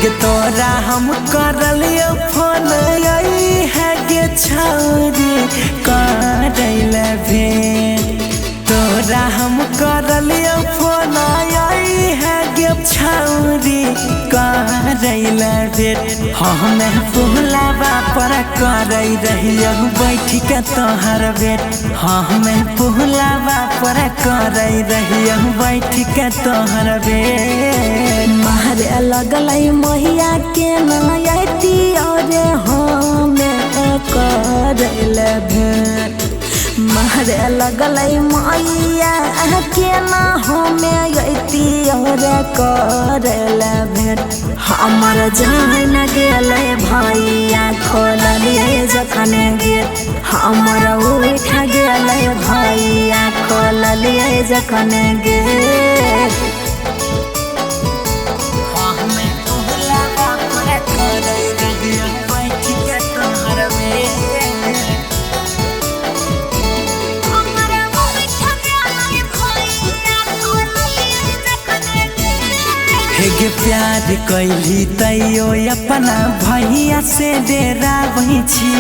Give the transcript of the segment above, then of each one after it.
गे तोरा हम करलियो फोन आई है गे छौरी करैले भेंट। तोरा हम करलियो फोन आई है गे छौरी करैले भेंट। हमें पुहलावा पर करै रहियो बैठ के तोहर बेट। हमें पुहलावा पर करै रहियो बैठ के तोहर बेट। मारे लगलै महिया के नयती अरे हमें करैले भेंट। मारे लगलै मैया के ना हमें अती अरे करैले भेंट। हमर जान गेलै भैया खोललिए जखन गेट। हमर उठ गेलै भैया खोललिए जखन गेट। गे प्यार कैली तैयो अपना भैया से डेराबै छी।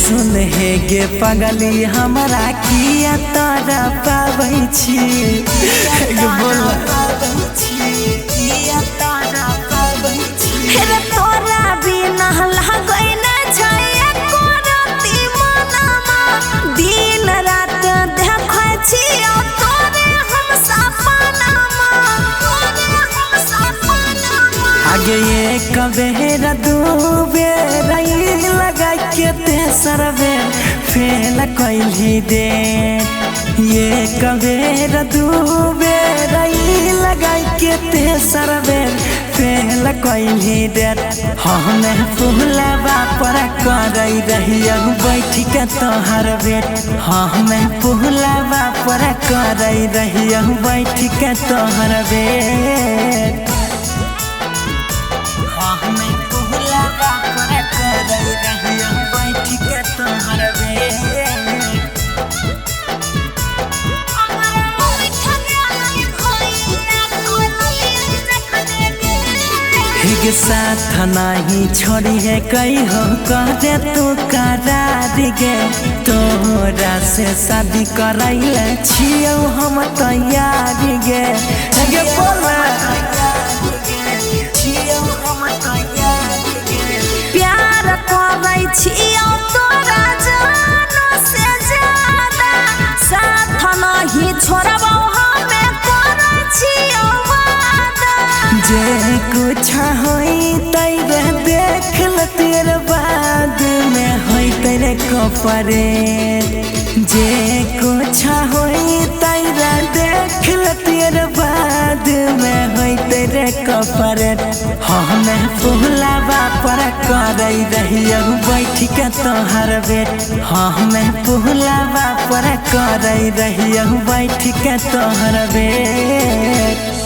सुन हे गे पगली हमरा किया तोरा पाबै छी। तोरा बिना लगै नै छै एको रति मनमा। दिन रात देखै छी तोरे हम सपनामा। आगे एक बेर दू बेर लगा के तेसर बेर फेल कैली दे। एक बेर दू बेर लगा के तेसर बेर फेल कैली दे। हमें पुहलावा पर करै रहियो बैठ के तोहर बेट। हमें पुहलावा पर करै रहियो बैठ के तोहर बेट। हमें पुहलावा पर करै रहियो बैठ के तोहर बेट। गे साथ नहीं छोड़ी है कहियो करे तू करार गे। तोरा से शादी करैले छियौ हम तैयार गे। गे प्यार करै छियौ तोरा जानो से ज्यादा। साथ नहीं छोड़बौ हमें करै छियौ वादा। जे कुछ होई तैरे देख ल तेरे बाद में होई तेरे कपरे। जे कुछ होई तैरे देख ल तेरे बाद में होई तेरे कपरे। हमें पुहलावा पर करै रहियो बैठ के तोहर बेट। हमें पुहलावा पर करै रहियो बैठ के तोहर बेट।